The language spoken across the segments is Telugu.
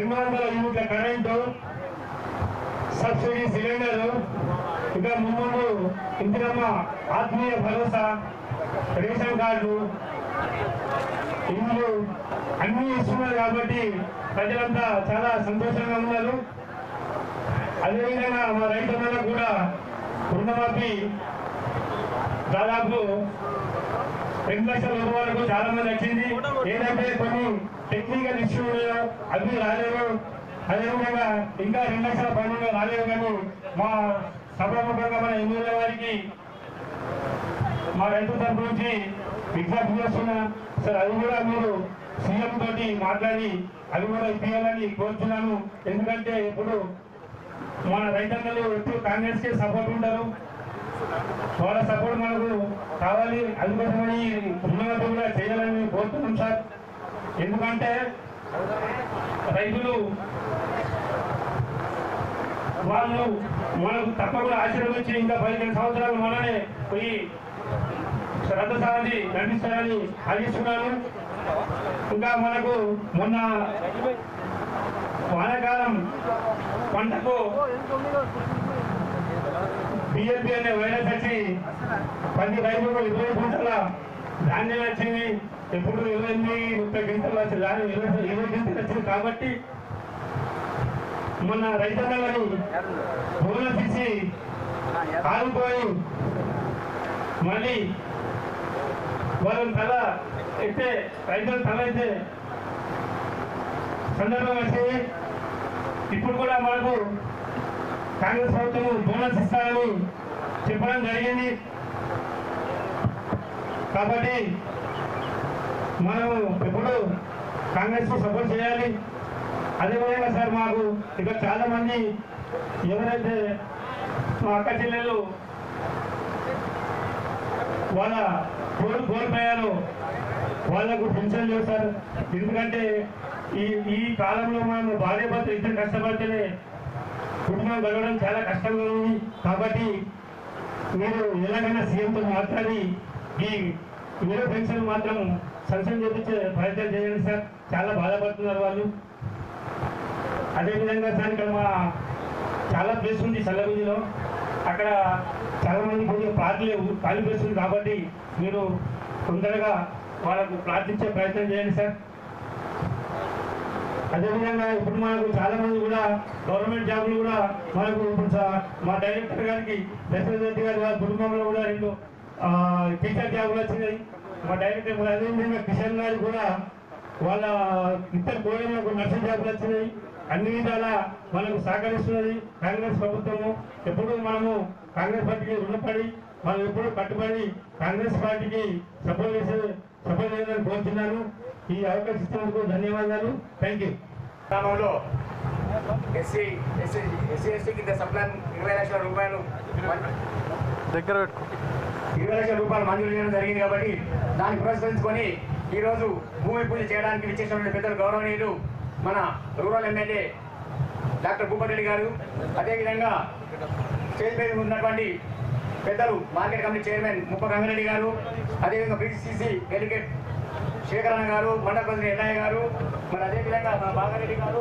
200 యూనిట్ల కరెంటు, సబ్సిడీ సిలిండరు, ఇంకా ముందు ఇందిరమ్మ ఆత్మీయ భరోసా, రేషన్ కార్డు, ఇల్లు అన్ని ఇస్తున్నారు కాబట్టి ప్రజలంతా చాలా సంతోషంగా ఉన్నారు. అదేవిధంగా మా రైతులకు కూడా రుణమాఫీ దాదాపు 2 లక్షల రూపాయలకు చాలా మంది వచ్చింది. ఏదంటే కొన్ని టెక్నికల్ ఇష్యూ అవి రాలేవు. అదేవిధంగా ఇంకా 2 లక్షల పనులు రాలేవు. కానీ మా సభాముఖంగా మన ఎమ్మెల్యే వారికి మా రైతు తరఫు నుంచి విజ్ఞప్తి చేస్తున్నా సార్, అది కూడా మీరు సీఎం తోటి మాట్లాడి అది కూడా ఇప్పించాలని కోరుతున్నాను. ఎందుకంటే ఇప్పుడు మన రైతన్నలు ఎప్పుడు కాంగ్రెస్ కి సపోర్ట్ ఉంటారు, వాళ్ళ సపోర్ట్ మనకు కావాలి. అందుకోసమని రుణమాఫీ కూడా చేయాలని కోరుతున్నాం సార్. ఎందుకంటే రైతులు వాళ్ళు మనకు తప్పకుండా ఆశీర్వదించి ఇంకా 15 సంవత్సరాలు మననే పోయి శ్రద్ధసారి నడిపిస్తారని ఆశిస్తున్నాను. ఇంకా మనకు మొన్న వానాకాలం పంటకు BLP అనే వైరస్ వచ్చి 10 రైతులకు 20 క్వింటాల ధాన్యం వచ్చింది. ఎప్పుడు 28-30 క్వింటాలు వచ్చింది, 20 క్వింటాలు వచ్చింది. కాబట్టి మొన్న రైతన్నలని బోనస్ ఇచ్చి ఆగిపోయి మళ్ళీ వాళ్ళని తల ఎత్తే రైతులు తల ఎత్తే సందర్భం వచ్చింది. ఇప్పుడు కూడా మనకు కాంగ్రెస్ ప్రభుత్వం బోనస్ ఇస్తారని చెప్పడం జరిగింది. కాబట్టి మనం ఎప్పుడు కాంగ్రెస్ కు సపోర్ట్ చేయాలి. అదేవిధంగా సార్ మాకు ఇక్కడ చాలా మంది ఎవరైతే మా అక్క చెల్లెళ్ళు వాళ్ళ కోల్పోయారో వాళ్ళకు పెన్షన్ లేవు సార్. ఎందుకంటే ఈ కాలంలో మనం భార్య భర్త ఇద్దరు కష్టపడితేనే కుటుంబం గడవడం చాలా కష్టంగా ఉంది. కాబట్టి మీరు ఎలాగైనా సీఎంతో మాట్లాడి ఈ విడో పెన్షన్ మాత్రం సంక్షేమం చేపించే ప్రయత్నం చేయండి సార్. చాలా బాధపడుతున్నారు వాళ్ళు. అదేవిధంగా సార్ ఇక్కడ మా చాలా ప్లేస్ ఉంది చల్లగుంజిలో, అక్కడ చాలా మంది కొంచెం ప్లాట్లు లేవు, ఖాళీ ప్లేస్ ఉంది. కాబట్టి మీరు తొందరగా వాళ్ళకు ప్రార్థించే ప్రయత్నం చేయండి సార్. అదేవిధంగా ఇప్పుడు మనకు చాలా మంది కూడా గవర్నమెంట్ జాబులు కూడా మనకు ఇప్పుడు మా డైరెక్టర్ గారికి దశరథ్ రెడ్డి గారి వారి కుటుంబంలో కూడా 2 టీచర్ జాబులు వచ్చినాయి. మా డైరెక్టర్ కూడా అదేవిధంగా కిషన్ గారు కూడా వాళ్ళ ఇద్దరు కోడలకు నర్సింగ్ జాబులు వచ్చినాయి. అన్ని విధాలా మనకు సహకరిస్తున్నది కాంగ్రెస్ ప్రభుత్వము. ఎప్పుడు మనము కాంగ్రెస్ పార్టీకి రుణపడి మనం ఎప్పుడు కట్టుబడి కాంగ్రెస్ పార్టీకి సపోర్ట్ చేయాలని కోరుతున్నాను. ఈ అవకాశం ఇచ్చినందుకు ధన్యవాదాలు. Thank you. గ్రామంలో ఎస్సీ ఎస్టీ కింద సప్లాన్ 20 లక్షల రూపాయలు దగ్గర పెట్టుకో 20 లక్షల రూపాయలు మంజూరు చేయడం జరిగింది. కాబట్టి దాన్ని పురస్కరించుకొని ఈరోజు భూమి పూజ చేయడానికి విచ్చేసినటువంటి పెద్దలు గౌరవనీయులు మన రూరల్ ఎమ్మెల్యే డాక్టర్ భూపతిరెడ్డి గారు, అదేవిధంగా స్టేజ్ పై ఉన్నటువంటి పెద్దలు మార్కెట్ కమిటీ చైర్మన్ ముప్ప రంగారెడ్డి గారు, అదేవిధంగా BCC డెలిగేట్ శేఖరన్న గారు, మండల ప్రెసిడెంట్ ఎల్లయ్య గారు, మరి అదేవిధంగా మా బాగారెడ్డి గారు,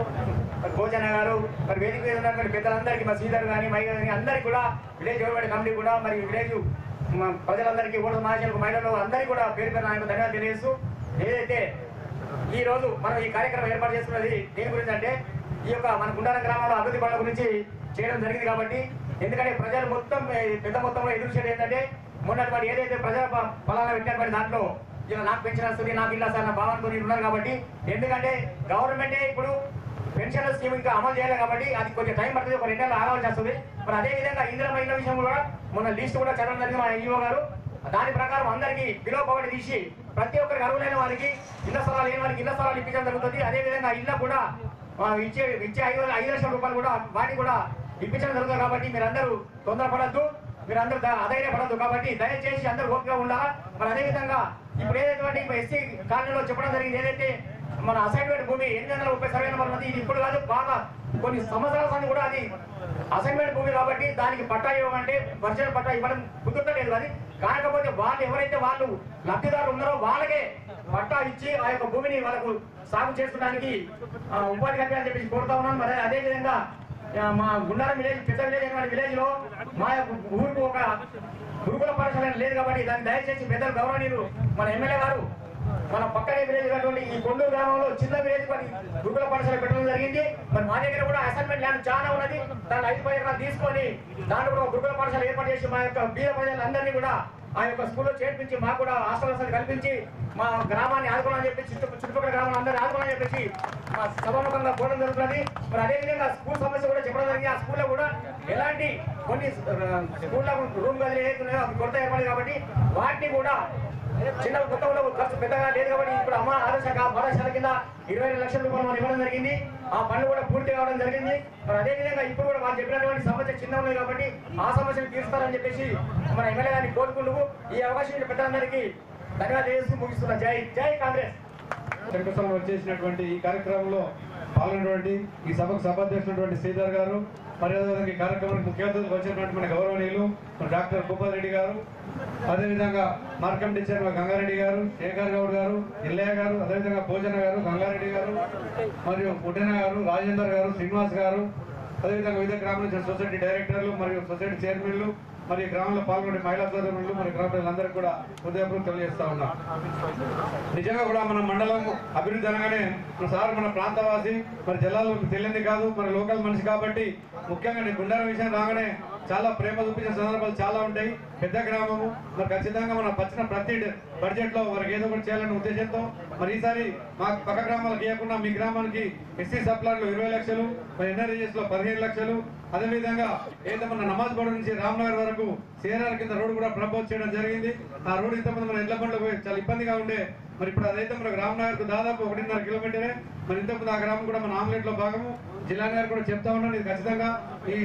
మరి భోజన గారు, మరి వేదిక మీద ఉన్నటువంటి పెద్దలందరికీ మా శ్రీధర్ కానీ మై కానీ అందరికీ కూడా విలేజ్ డెవలప్మెంట్ కమిటీ కూడా మరి విలేజ్ ప్రజలందరికీ ఓటర్ సమాజాలకు మహిళలు అందరికీ కూడా పేరు పేరు నాకు ధన్యవాదాలు తెలియజేస్తూ, ఏదైతే ఈ రోజు మనం ఈ కార్యక్రమం ఏర్పాటు చేసుకున్నది దేని గురించి అంటే ఈ యొక్క మన గుండారం గ్రామంలో అభివృద్ధి పనుల గురించి చేయడం జరిగింది. కాబట్టి ఎందుకంటే ప్రజలు మొత్తం పెద్ద మొత్తంలో ఎదురు చేయడం ఏంటంటే మొన్నటువంటి ఏదైతే ప్రజల ఫలానా పెట్టినటువంటి దాంట్లో ఇలా నాకు పెన్షన్ వస్తుంది, నాకు ఇలా సార్ నా భావనతో ఉన్నారు. కాబట్టి ఎందుకంటే గవర్నమెంటే ఇప్పుడు పెన్షన్ స్కీమ్ ఇంకా అమలు చేయాలి. కాబట్టి అది కొంచెం టైం పడుతుంది, ఒక 2 నెలలు ఆగాల్సి వస్తుంది. మరి అదేవిధంగా ఇందిరా మహిళల విషయం కూడా మొన్న లిస్ట్ కూడా చదవడం జరిగింది మా EO గారు. దాని ప్రకారం అందరికీ బిలో పవర్టీ తీసి ప్రతి ఒక్కరికి అర్హులైన వారికి ఇళ్ల స్థలాలు లేని వారికి ఇళ్ల స్థలాలు ఇప్పించడం జరుగుతుంది. అదేవిధంగా ఇళ్ళ కూడా ఇచ్చే 5 లక్షల రూపాయలు కూడా వాటిని కూడా ఇప్పించడం జరుగుతుంది. కాబట్టి మీరందరూ తొందరపడద్దు, మీరందరూ అధైర్యపడద్దు. కాబట్టి దయచేసి అందరూ ఓపికగా ఉండాలా. మరి అదేవిధంగా ఇప్పుడు ఏదైతే ఎస్సీ కాలనీలో చెప్పడం జరిగింది, ఏదైతే మన అసైన్మెంట్ భూమి 830 సర్వే నెంబర్ ఉంది, ఇది ఇప్పుడు కాదు బాగా కొన్ని సంవత్సరాల సంది కూడా అది అసైన్మెంట్ భూమి. కాబట్టి దానికి పట్టా ఇవ్వమంటే వర్షాలు పట్టా ఇవ్వడం కుదురలేదు. అది కాకపోతే వాళ్ళు ఎవరైతే వాళ్ళు లబ్ధిదారులు ఉన్నారో వాళ్ళకే పట్టా ఇచ్చి ఆ యొక్క భూమిని వాళ్ళకు సాగు చేసుకోవడానికి ఉపాధి కల్పించాలని చెప్పేసి కోరుతా ఉన్నాను. మరి అదేవిధంగా మా గుండారం విలేజ్ పెద్ద విలేజ్ అయినటువంటి విలేజ్ లో మా యొక్క ఊరికి ఒక గురుకుల పాఠశాల లేదు కాబట్టి దాన్ని దయచేసి పెద్దలు గౌరవనీయులు మన ఎమ్మెల్యే గారు మన పక్కనే విలేజ్ ఉన్నటువంటి ఈ కొండూరు గ్రామంలో చిన్న విలేజ్ గురుకుల పాఠశాల పెట్టడం జరిగింది. మరి మా దగ్గర కూడా అసైన్మెంట్ ల్యాండ్ చాలా ఉన్నది. దాన్ని 5 ఎకరాలు తీసుకొని దాంట్లో కూడా గురుకుల పాఠశాల ఏర్పాటు చేసి మా యొక్క బీద ప్రజలందరినీ కూడా ఆ యొక్క స్కూల్లో చేర్పించి మాకు కూడా హాస్టల్ వసతి కల్పించి మా గ్రామాన్ని ఆదుకోవాలని చెప్పి చుట్టుపక్కల గ్రామాన్ని అందరినీ ఆదుకోవాలని చెప్పేసి మా సభాముఖంగా కోరడం జరుగుతుంది. మరి అదేవిధంగా స్కూల్ సమస్య కూడా చెప్పడం జరిగింది. ఆ స్కూల్లో కూడా ఎలాంటి కొన్ని స్కూల్లో రూమ్ గదులు ఏదైతే ఉన్నాయో అవి కొరత ఏర్పడింది కాబట్టి వాటిని కూడా చిన్న మొత్తంలో ఖర్చు పెద్దగా లేదు కాబట్టి ఇప్పుడు అమ్మ పాఠశాల కింద 22 లక్షల రూపాయలు మనం ఇవ్వడం జరిగింది. ఆ పనులు కూడా పూర్తి కావడం జరిగింది. మరి అదేవిధంగా ఇప్పుడు కూడా వాళ్ళు చెప్పినటువంటి సమస్య చిన్న ఉన్నది కాబట్టి ఆ సమస్యను తీరుస్తారని చెప్పేసి మన ఎమ్మెల్యే గారిని కోరుకుంటూ ఈ అవకాశం ఇచ్చిన పెద్దలందరికీ ధన్యవాదాలు చేస్తూ ముగిస్తున్నా. జై జై కాంగ్రెస్. శంకుస్థాపన వచ్చేసినటువంటి ఈ కార్యక్రమంలో పాల్గొన్నటువంటి ఈ సభకు సభాధ్యక్షుడు శ్రీధర్ గారు, మరి అదేవిధంగా ఈ కార్యక్రమానికి ముఖ్య అతిథులు వచ్చినటువంటి మన గౌరవనీయులు డాక్టర్ భూపతి రెడ్డి గారు, అదేవిధంగా మార్కెట్ టీచర్ గంగారెడ్డి గారు, శేఖర్ గౌడ్ గారు, ఇల్లయ్య గారు, అదేవిధంగా భోజన గారు, గంగారెడ్డి గారు, మరియు పుట్టిన గారు, రాజేందర్ గారు, శ్రీనివాస్ గారు, అదేవిధంగా వివిధ గ్రామాల సొసైటీ డైరెక్టర్లు మరియు సొసైటీ చైర్మన్లు, మరి గ్రామంలో పాల్గొనే మహిళా సోదరులు, మరి గ్రామ ప్రజలందరికీ కూడా హృదయపూర్వకంగా తెలియజేస్తా ఉన్నాం. నిజంగా కూడా మన మండలం అభివృద్ధి అనగానే సార్ మన ప్రాంతవాసి, మరి జిల్లాలో తెలియంది కాదు, మరి లోకల్ మనిషి కాబట్టి ముఖ్యంగా గుండారం విషయం రాగానే చాలా ప్రేమ చూపించిన సందర్భాలు చాలా ఉంటాయి. పెద్ద గ్రామము, మరి ఖచ్చితంగా మనం వచ్చిన ప్రతి బడ్జెట్ లో వారికి ఏదో ఒకటి చేయాలనే ఉద్దేశంతో మరి ఈసారి మా పక్క గ్రామాలకు ఇవ్వకుండా మీ గ్రామానికి ఎస్సీ సప్లాన్లు 20 లక్షలు, మరి ఎన్ఆర్ఈఎస్ లో 15 లక్షలు, అదేవిధంగా ఏదో మన నమాజ్ బోర్డు నుంచి రామ్నగర్ వరకు సిఆర్ఆర్ కింద రోడ్డు కూడా ప్రపోజ్ చేయడం జరిగింది. ఆ రోడ్డు ఇంతమంది మన ఎడ్ల బండ్లకు చాలా ఇబ్బందిగా ఉండే, మరి ఇప్పుడు అదైతే మనకు రామ్నగర్కు దాదాపు 1.5 కిలోమీటరే. మరి ఇంతకుముందు ఆ గ్రామం కూడా మన ఆమ్లెట్ లో భాగము. జిల్లా గారు కూడా చెప్తా ఉన్నాను, ఇది ఖచ్చితంగా ఈ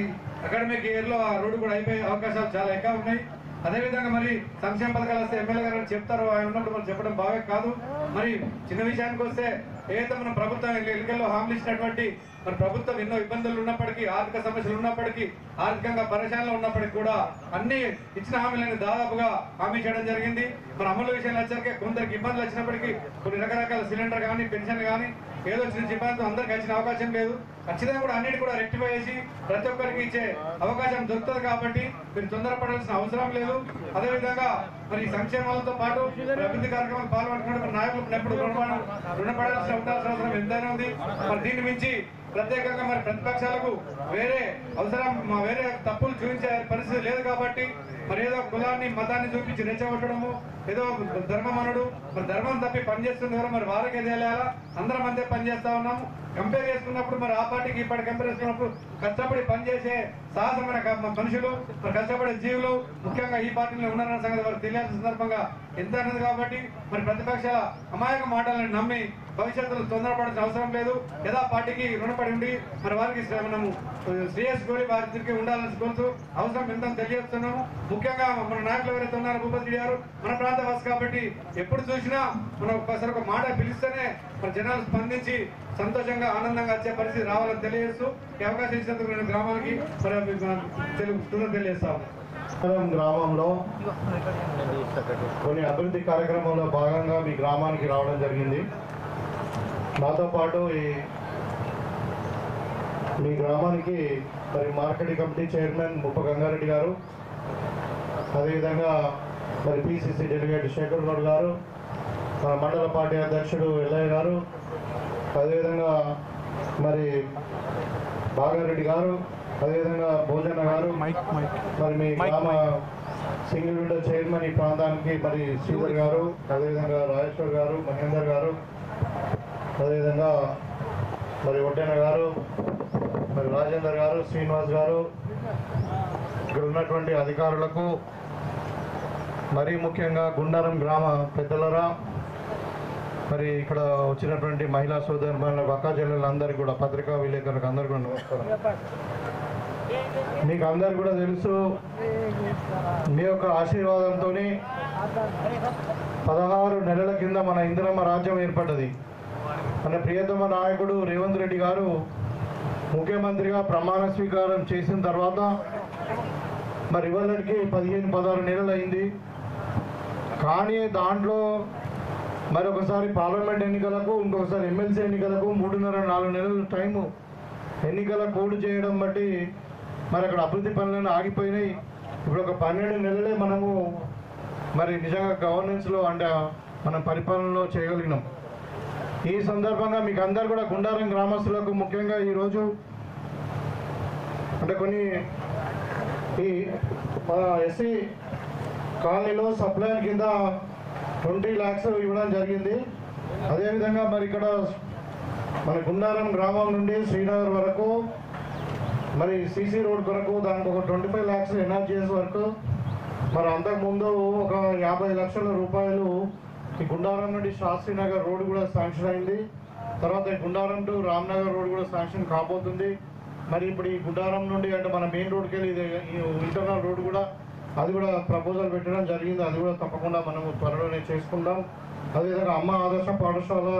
అకాడమిక్ ఇయర్ లో ఆ రోడ్డు కూడా అయిపోయే అవకాశాలు చాలా ఎక్కువ ఉన్నాయి. అదేవిధంగా మరి సంక్షేమ పథకాలు వస్తే ఎమ్మెల్యే గారు చెప్తారో ఆయన ఉన్నప్పుడు మనం చెప్పడం బాగా కాదు. మరి చిన్న విషయానికి వస్తే ఏదైతే మనం ప్రభుత్వం ఎన్నికల్లో హామీలు ఇచ్చినటువంటి మరి ప్రభుత్వం ఎన్నో ఇబ్బందులు ఉన్నప్పటికీ, ఆర్థిక సమస్యలు ఉన్నప్పటికీ, ఆర్థికంగా పరిశాలలో ఉన్నప్పటికీ కూడా అన్ని ఇచ్చిన హామీలను దాదాపుగా హామీ చేయడం జరిగింది. మరి అమలు విషయంలో వచ్చాక కొందరికి ఇబ్బందులు వచ్చినప్పటికీ కొన్ని రకరకాల సిలిండర్ కానీ పెన్షన్ కానీ ఏదో చిన్న ఇబ్బంది అందరికి వచ్చిన అవకాశం లేదు. ఖచ్చితంగా కూడా అన్నిటి కూడా రెక్టిఫై చేసి ప్రతి ఒక్కరికి ఇచ్చే అవకాశం దొరుకుతుంది కాబట్టి మీరు తొందరపడాల్సిన అవసరం లేదు. అదేవిధంగా మరి సంక్షేమాలతో పాటు అభివృద్ధి కార్యక్రమాలు పాల్గొంటున్న నాయకులు ఎప్పుడు రుణపడాల్సిన ఉండాల్సిన అవసరం ఎంతైనా ఉంది. మరి దీన్ని మించి ప్రత్యేకంగా మరి ప్రతిపక్షాలకు వేరే అవసరం వేరే తప్పులు చూపించే పరిస్థితి లేదు కాబట్టి మరి ఏదో కులాన్ని మతాన్ని చూపించి రెచ్చగొట్టడము, ఏదో ధర్మం అనడు, మరి ధర్మం తప్పి పనిచేస్తుంది ఎవరో మరి వారికే తెలియాలా. అందరం అంతే పనిచేస్తా ఉన్నాము. కంపేర్ చేసుకున్నప్పుడు మరి ఆ పార్టీకి ఈ పార్టీ కంపేర్ చేసుకున్నప్పుడు కష్టపడి పనిచేసే సాహసమైన మనుషులు, మరి కష్టపడే జీవులు ముఖ్యంగా ఈ పార్టీలో ఉన్నారన్న సంగతి వారికి తెలియాల్సిన సందర్భంగా ఎంత అన్నది కాబట్టి మరి ప్రతిపక్షాల అమాయక మాటలను నమ్మి భవిష్యత్తులో తొందరపడాల్సిన అవసరం లేదు. యథా పార్టీకి రుణపడి ఉండి మరి వారికి మనము శ్రేయస్ కోరి వారి తిరిగి ఉండాలని కోరుతూ అవసరం ఎంత తెలియజేస్తున్నాము. ముఖ్యంగా మన నాయకులు ఎవరైతే ఉన్నారో భూపతి గారు మన ప్రాంతవాసి కాబట్టి ఎప్పుడు చూసినా మనం ఒకసారి ఒక మాట పిలిస్తేనే మన జనాలు స్పందించి సంతోషంగా ఆనందంగా వచ్చే పరిస్థితి రావాలని తెలియజేస్తూ ఈ అవకాశం ఇచ్చినందుకు నేను గ్రామానికి తెలియజేస్తాము. గ్రామంలో కొన్ని అభివృద్ధి కార్యక్రమంలో భాగంగా మీ గ్రామానికి రావడం జరిగింది. నాతో పాటు మీ గ్రామానికి మరి మార్కెటింగ్ కమిటీ చైర్మన్ ముప్ప గంగారెడ్డి గారు, అదేవిధంగా మరి పిసిసి డెలిగేట్ శేఖర్ గౌడ్ గారు, మన మండల పార్టీ అధ్యక్షుడు ఎల్లయ్య గారు, అదేవిధంగా మరి బాగారెడ్డి గారు, అదేవిధంగా భోజన గారు, మరి మీ గ్రామ సింగిల్ విండో చైర్మన్ ఈ ప్రాంతానికి మరి శ్రీధర్ గారు, అదేవిధంగా రాజేశ్వర్ గారు, మహేందర్ గారు, అదేవిధంగా మరి ఒడ్డెన గారు, మరి రాజేందర్ గారు, శ్రీనివాస్ గారు, ఇక్కడ ఉన్నటువంటి అధికారులకు, మరీ ముఖ్యంగా గుండారం గ్రామ పెద్దలరా, మరి ఇక్కడ వచ్చినటువంటి మహిళా సోదరులకు, అక్క చెల్లెలందరికీ కూడా, పత్రికా విలేకరులకు అందరికీ కూడా నమస్కారం. మీకు అందరు కూడా తెలుసు, మీ యొక్క ఆశీర్వాదంతో 16 నెలల కింద మన ఇందిరమ్మ రాజ్యం ఏర్పడ్డది. మన ప్రియతమ నాయకుడు రేవంత్ రెడ్డి గారు ముఖ్యమంత్రిగా ప్రమాణ స్వీకారం చేసిన తర్వాత మరి ఇవాళకి 15-16 నెలలు అయింది. కానీ దాంట్లో మరి ఒకసారి పార్లమెంట్ ఎన్నికలకు, ఇంకొకసారి ఎమ్మెల్సీ ఎన్నికలకు 3.5-4 నెలల టైము ఎన్నికల కోడ్ చేయడం బట్టి మరి అక్కడ అభివృద్ధి పనులను ఆగిపోయినాయి. ఇప్పుడు ఒక 12 నెలలే మనము మరి నిజంగా గవర్నెన్స్లో అంటే మనం పరిపాలనలో చేయగలిగినాం. ఈ సందర్భంగా మీకు అందరు కూడా గుండారం గ్రామస్తులకు ముఖ్యంగా ఈరోజు అంటే కొన్ని ఈ మన ఎస్సీ కాలనీలో సప్లైన్ కింద 20 lakhs ఇవ్వడం జరిగింది. అదేవిధంగా మరి ఇక్కడ మన గుండారం గ్రామం నుండి శ్రీనగర్ వరకు మరి సీసీ రోడ్ కొరకు దానికి ఒక 25 lakhs ఎన్ఆర్జీఎస్ వరకు, మరి అంతకుముందు ఒక 50 లక్షల రూపాయలు ఈ గుండారం నుండి శాస్త్రీనగర్ రోడ్ కూడా శాంక్షన్ అయింది. తర్వాత ఈ గుండారం టు రామ్నగర్ రోడ్ కూడా శాంక్షన్ కాబోతుంది. మరి ఇప్పుడు ఈ గుండారం నుండి అంటే మన మెయిన్ రోడ్కి వెళ్ళి ఈ ఇంటర్నల్ రోడ్ కూడా అది కూడా ప్రపోజల్ పెట్టడం జరిగింది. అది కూడా తప్పకుండా మనము త్వరలోనే చేసుకుందాం. అదేవిధంగా అమ్మ ఆదర్శ పాఠశాలలో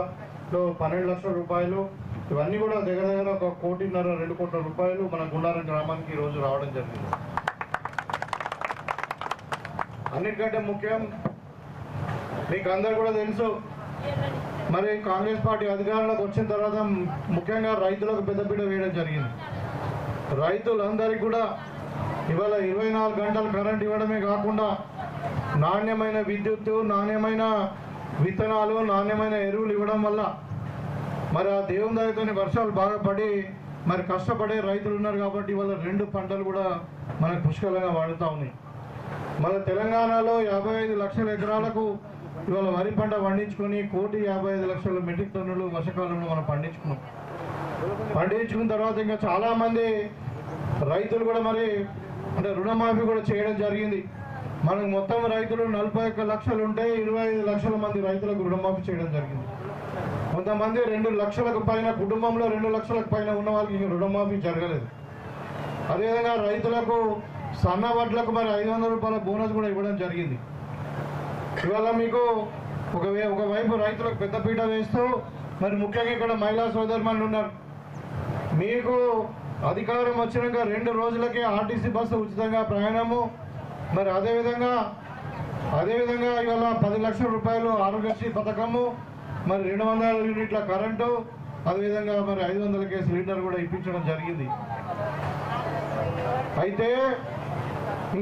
12 లక్షల రూపాయలు, ఇవన్నీ కూడా దగ్గర దగ్గర 1.5-2 కోట్ల రూపాయలు మన గుండారం గ్రామానికి ఈరోజు రావడం జరిగింది. అన్నిటికంటే ముఖ్యం మీకు అందరు కూడా తెలుసు, మరి కాంగ్రెస్ పార్టీ అధికారంలోకి వచ్చిన తర్వాత ముఖ్యంగా రైతులకు పెద్దపీట వేయడం జరిగింది. రైతులందరికీ కూడా ఇవాళ 24 గంటలు కరెంట్ ఇవ్వడమే కాకుండా నాణ్యమైన విద్యుత్తు, నాణ్యమైన విత్తనాలు, నాణ్యమైన ఎరువులు ఇవ్వడం వల్ల మరి ఆ దేవుని దయతోని వర్షాలు బాగా పడి మరి కష్టపడే రైతులు ఉన్నారు కాబట్టి ఇవాళ 2 పంటలు కూడా మనకు పుష్కలంగా వాడుతూ ఉన్నాయి. మన తెలంగాణలో 55 లక్షల ఎకరాలకు ఇవాళ వరి పంట పండించుకొని 1,55,00,000 మెట్రిక్ టన్నులు వర్షకాలంలో మనం పండించుకున్న తర్వాత ఇంకా చాలామంది రైతులు కూడా మరి అంటే రుణమాఫీ కూడా చేయడం జరిగింది. మనకు మొత్తం రైతులు 41 లక్షలు ఉంటే 25 లక్షల మంది రైతులకు రుణమాఫీ చేయడం జరిగింది. కొంతమంది 2 లక్షలకు పైన కుటుంబంలో 2 లక్షలకు పైన ఉన్న వాళ్ళకి ఇంకా రుణమాఫీ జరగలేదు. అదేవిధంగా రైతులకు సన్న వడ్లకు మరి 500 రూపాయల బోనస్ కూడా ఇవ్వడం జరిగింది. ఇవాళ మీకు ఒకవైపు రైతులకు పెద్దపీట వేస్తూ మరి ముఖ్యంగా ఇక్కడ మహిళా సోదరుమణులు ఉన్నారు. మీకు అధికారం వచ్చినాక 2 రోజులకే ఆర్టీసీ బస్సు ఉచితంగా ప్రయాణము, మరి అదేవిధంగా ఇవాళ 10 లక్షల రూపాయలు ఆరోగ్యశ్రీ పథకము, మరి 200 యూనిట్ల కరెంటు, అదేవిధంగా మరి 500 సిలిండర్ కూడా ఇప్పించడం జరిగింది. అయితే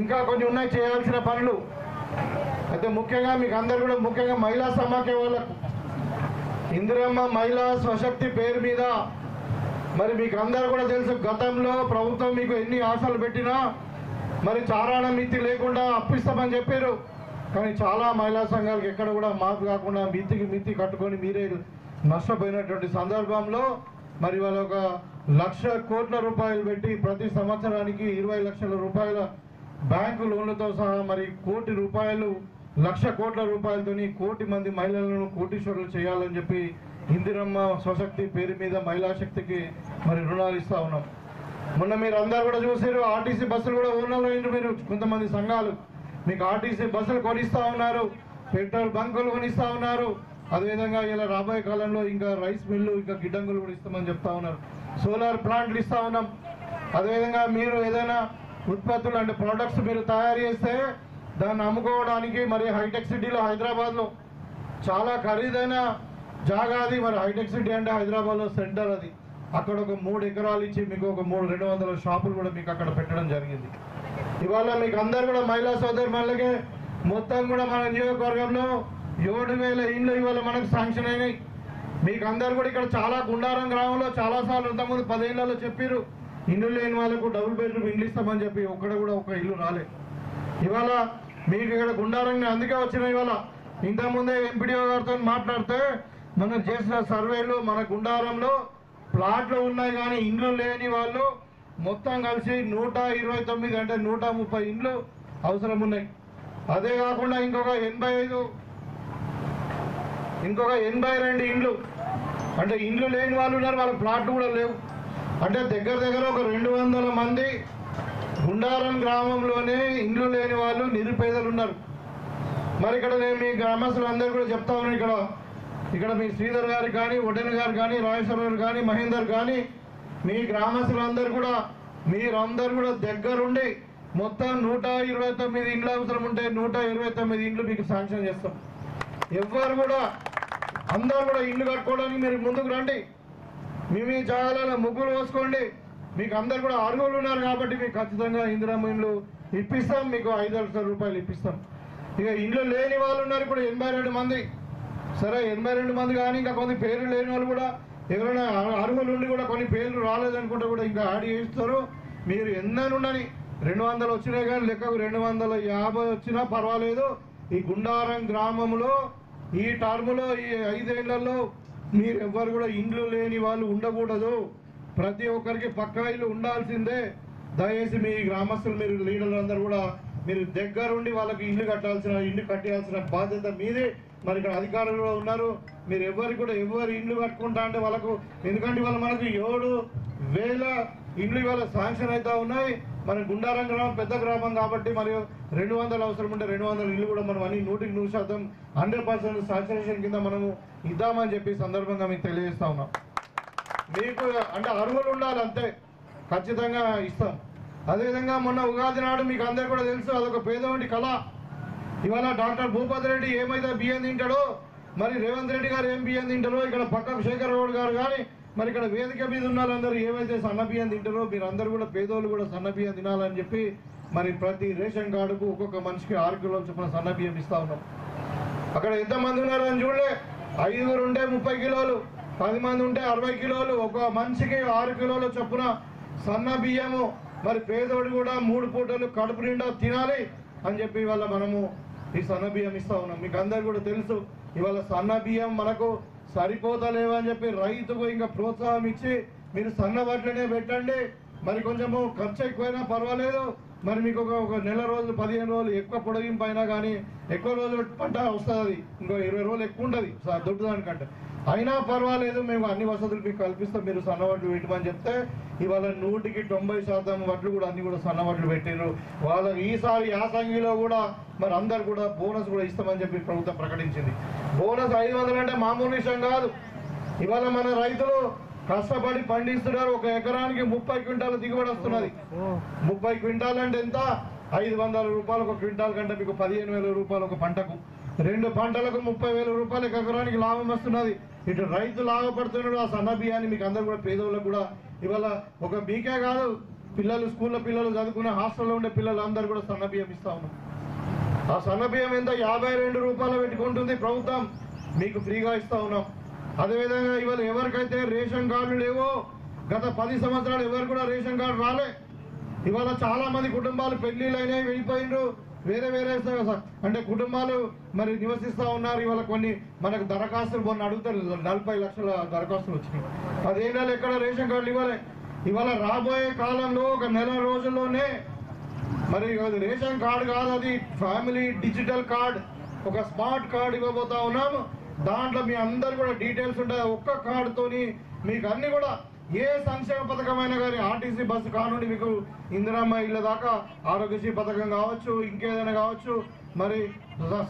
ఇంకా కొన్ని ఉన్నాయి చేయాల్సిన పనులు. అయితే ముఖ్యంగా మీకు అందరు కూడా ముఖ్యంగా మహిళా సమాఖ్య వాళ్ళకు ఇందిరమ్మ మహిళా స్వశక్తి పేరు మీద మరి మీకు అందరూ కూడా తెలుసు, గతంలో ప్రభుత్వం మీకు ఎన్ని ఆశలు పెట్టినా మరి చారాణ మిత్తి లేకుండా అప్పిస్తామని చెప్పారు. కానీ చాలా మహిళా సంఘాలకు ఎక్కడ కూడా మార్పు కాకుండా మిత్తి కట్టుకొని మీరే నష్టపోయినటువంటి సందర్భంలో మరి వాళ్ళ 1,00,000 కోట్ల రూపాయలు పెట్టి ప్రతి సంవత్సరానికి 20 లక్షల రూపాయల బ్యాంకు లోన్లతో సహా మరి 1 కోటి రూపాయలు 1,00,000 కోట్ల రూపాయలతోని 1 కోటి మంది మహిళలను కోటీశ్వరులు చేయాలని చెప్పి ఇందిరమ్మ స్వశక్తి పేరు మీద మహిళా శక్తికి మరి రుణాలు ఇస్తూ ఉన్నాం. మొన్న మీరు అందరు కూడా చూసారు, ఆర్టీసీ బస్సులు కూడా ఓనర్లు అయింది. మీరు కొంతమంది సంఘాలు మీకు ఆర్టీసీ బస్సులు కొనిస్తూ ఉన్నారు, పెట్రోల్ బంకులు కొనిస్తూ ఉన్నారు. అదేవిధంగా ఇలా రాబోయే కాలంలో ఇంకా రైస్ మిల్లు, ఇంకా గిడ్డంగులు కూడా ఇస్తామని చెప్తా ఉన్నారు. సోలార్ ప్లాంట్లు ఇస్తూ ఉన్నాం. అదేవిధంగా మీరు ఏదైనా ఉత్పత్తులు అంటే ప్రోడక్ట్స్ మీరు తయారు చేస్తే దాన్ని అమ్ముకోవడానికి మరి హైటెక్ సిటీలో హైదరాబాద్లో చాలా ఖరీదైన జాగా అది. మరి హైటెక్ సిటీ అంటే హైదరాబాద్లో సెంటర్ అది. అక్కడ ఒక 3 ఎకరాలు ఇచ్చి మీకు ఒక 200 షాపులు కూడా మీకు అక్కడ పెట్టడం జరిగింది. ఇవాళ మీకు అందరు కూడా మహిళా సోదరులకే మొత్తం కూడా మన నియోజకవర్గంలో 7,000 ఇండ్లు ఇవాళ మనకు శాంక్షన్ అయినాయి. మీకు అందరు కూడా ఇక్కడ చాలా గుండారం గ్రామంలో చాలాసార్లు ఇంతకుముందు 10 ఏళ్లలో చెప్పారు ఇల్లు లేని వాళ్ళకు డబుల్ బెడ్రూమ్ ఇల్లు ఇస్తామని చెప్పి ఒక్కడ కూడా ఒక ఇల్లు రాలే. ఇవాళ మీకు ఇక్కడ గుండారంగా అందుకే వచ్చినాయి. ఇవాళ ఇంతకుముందే ఎంపీడీఓ గారితో మాట్లాడితే మనం చేసిన సర్వేలు మన గుండారంలో ప్లాట్లు ఉన్నాయి కానీ ఇండ్లు లేని వాళ్ళు మొత్తం కలిసి 129 అంటే 130 ఇండ్లు అవసరం ఉన్నాయి. అదే కాకుండా ఇంకొక 82 ఇండ్లు అంటే ఇండ్లు లేని వాళ్ళు ఉన్నారు, వాళ్ళ ప్లాట్లు కూడా లేవు. అంటే దగ్గర ఒక 200 మంది గుండారం గ్రామంలోనే ఇండ్లు లేని వాళ్ళు నిరుపేదలు ఉన్నారు. మరి ఇక్కడ నేను మీ గ్రామస్తులు అందరూ కూడా చెప్తా ఉన్నాను, ఇక్కడ మీ శ్రీధర్ గారు కానీ, ఒడ్డెన్ గారు కానీ, రాజేశ్వర గారు కానీ, మహేందర్ కానీ, మీ గ్రామస్తులందరూ కూడా మీరందరూ కూడా దగ్గరుండి మొత్తం 129 ఇండ్లు అవసరం ఉంటే 129 ఇండ్లు మీకు శాంక్షన్ చేస్తాం. ఎవ్వరు కూడా అందరూ కూడా ఇల్లు కట్టుకోవడానికి మీరు ముందుకు రండి. మీ జాగాలలో ముగ్గులు పోసుకోండి. మీకు అందరు కూడా అర్హులు ఉన్నారు కాబట్టి మీకు ఖచ్చితంగా ఇందిరమ్మ ఇండ్లు ఇప్పిస్తాం. మీకు 5 లక్షల రూపాయలు ఇప్పిస్తాం. ఇక ఇండ్లు లేని వాళ్ళు ఉన్నారు ఇప్పుడు 82 మంది. సరే 82 మంది కానీ ఇంకా కొన్ని పేర్లు లేని వాళ్ళు కూడా ఎవరైనా అర్హులు ఉండి కూడా కొన్ని పేర్లు రాలేదనుకుంటే కూడా ఇంకా యాడ్ చేస్తారు. మీరు ఎన్ననుండని 200 వచ్చినాయి కానీ లెక్కకు 250 వచ్చినా పర్వాలేదు. ఈ గుండారం గ్రామంలో ఈ టర్ములో ఈ 5 ఏళ్లలో మీరు ఎవ్వరు కూడా ఇండ్లు లేని వాళ్ళు ఉండకూడదు. ప్రతి ఒక్కరికి పక్కా ఇల్లు ఉండాల్సిందే. దయచేసి మీ గ్రామస్తులు మీరు లీడర్లు అందరూ కూడా మీరు దగ్గరుండి వాళ్ళకి ఇల్లు కట్టేయాల్సిన బాధ్యత మీదే. మరి ఇక్కడ అధికారులు కూడా ఉన్నారు. మీరు ఎవరికి కూడా ఎవరు ఇండ్లు కట్టుకుంటా అంటే వాళ్ళకు, ఎందుకంటే ఇవాళ మనకు 7,000 ఇండ్లు ఇవాళ శాంక్షన్ అవుతా ఉన్నాయి. మన గుండారం గ్రామం పెద్ద గ్రామం కాబట్టి మరియు 200 అవసరం ఉంటే 200 ఇల్లు కూడా మనం అన్ని 100% 100% శాంక్షన్ కింద మనము ఇద్దామని చెప్పి సందర్భంగా మీకు తెలియజేస్తా ఉన్నాం. మీకు అంటే అర్హులు ఉండాలి అంతే, ఖచ్చితంగా ఇస్తాం. అదేవిధంగా మొన్న ఉగాది నాడు మీకు అందరు కూడా తెలుసు, అదొక పేదవాడి కళ. ఇవాళ డాక్టర్ భూపతి రెడ్డి ఏమైతే బియ్యం తింటాడో, మరి రేవంత్ రెడ్డి గారు ఏం బియ్యం తింటారో, ఇక్కడ పక్కకు శేఖర్ గౌడ్ గారు కానీ మరి ఇక్కడ వేదిక మీద ఉన్న వాళ్ళందరూ ఏమైతే సన్న బియ్యం తింటారో మీరు అందరూ కూడా పేదోళ్ళు కూడా సన్న బియ్యం తినాలని చెప్పి మరి ప్రతి రేషన్ కార్డుకు ఒక్కొక్క మనిషికి 6 కిలోల చొప్పున సన్న బియ్యం ఇస్తా ఉన్నాం. అక్కడ ఎంతమంది ఉన్నారని చూడలే, 5 ఉంటే 30 కిలోలు, 10 మంది ఉంటే 60 కిలోలు, ఒక మనిషికి 6 కిలోల చొప్పున సన్న బియ్యము. మరి పేదోడు కూడా 3 పూటలు కడుపు నిండా తినాలి అని చెప్పి ఇవాళ మనము ఈ సన్న బియ్యం ఇస్తా ఉన్నాం. మీకు అందరు కూడా తెలుసు ఇవాళ సన్న బియ్యం మనకు సరిపోతలేవని చెప్పి రైతుకు ఇంకా ప్రోత్సాహం ఇచ్చి మీరు సన్న వడ్లనే పెట్టండి. మరి కొంచెము ఖర్చు ఎక్కువైనా పర్వాలేదు, మరి మీకు ఒక నెల రోజులు 15 రోజులు ఎక్కువ పొడిగింపు అయినా కానీ ఎక్కువ రోజులు పంట వస్తుంది, ఇంకో 20 రోజులు ఎక్కువ ఉంటుంది దొడ్డు దానికంటే, అయినా పర్వాలేదు మేము అన్ని వసతులు మీకు కల్పిస్తాం, మీరు సన్న వడ్లు పెట్టమని చెప్తే ఇవాళ 100కి 90% వడ్లు కూడా అన్ని కూడా సన్న వడ్లు పెట్టారు. వాళ్ళకి ఈసారి యాసంగిలో కూడా మరి అందరు కూడా బోనస్ కూడా ఇస్తామని చెప్పి ప్రభుత్వం ప్రకటించింది. బోనస్ 500 అంటే మామూలు విషయం కాదు. ఇవాళ మన రైతులు కష్టపడి పండిస్తున్నారు. ఒక ఎకరానికి 30 క్వింటాలు దిగుబడి వస్తున్నది. 30 క్వింటాలు అంటే ఎంత? 500 రూపాయలు ఒక క్వింటాల్ కంటే మీకు 15,000 రూపాయలు ఒక పంటకు, 2 పంటలకు 30,000 రూపాయలు ఎకరానికి లాభం వస్తున్నది. ఇటు రైతు లాభపడుతున్నాడు. ఆ సన్న బియ్యాన్ని మీకు అందరు కూడా పేదోళ్ళకు కూడా ఇవాళ ఒక మీకే కాదు, పిల్లలు స్కూల్లో పిల్లలు చదువుకునే హాస్టల్లో ఉండే పిల్లలు అందరూ కూడా సన్న బియ్యం ఇస్తా ఉన్నాం. ఆ సన్న బియ్యం ఎంత? 52 రూపాయలు పెట్టుకుంటుంది ప్రభుత్వం, మీకు ఫ్రీగా ఇస్తా ఉన్నాం. అదేవిధంగా ఇవాళ ఎవరికైతే రేషన్ కార్డులు లేవో, గత 10 సంవత్సరాలు ఎవరు కూడా రేషన్ కార్డు రాలే. ఇవాళ చాలా మంది కుటుంబాలు పెళ్లిళ్ళు అయినాయి, వెళ్ళిపోయినరు, వేరే అంటే కుటుంబాలు మరి నివసిస్తూ ఉన్నారు. ఇవాళ కొన్ని మనకు దరఖాస్తులు మొన్న అడుగుతారు, 40 లక్షల దరఖాస్తులు వచ్చినాయి. 10 ఏళ్ళలో ఎక్కడ రేషన్ కార్డులు ఇవ్వాలి. ఇవాళ రాబోయే కాలంలో ఒక నెల రోజుల్లోనే మరి అది రేషన్ కార్డు కాదు, అది ఫ్యామిలీ డిజిటల్ కార్డ్, ఒక స్మార్ట్ కార్డు ఇవ్వబోతా ఉన్నాము. దాంట్లో మీ అందరు కూడా డీటెయిల్స్ ఉంటాయి. ఒక్క కార్డుతోని మీకు అన్ని కూడా ఏ సంక్షేమ పథకమైనా కానీ, ఆర్టీసీ బస్సు కానుండి మీకు ఇందిరమ్మ ఇళ్ళ దాకా ఆరోగ్యశ్రీ పథకం కావచ్చు, ఇంకేదైనా కావచ్చు, మరి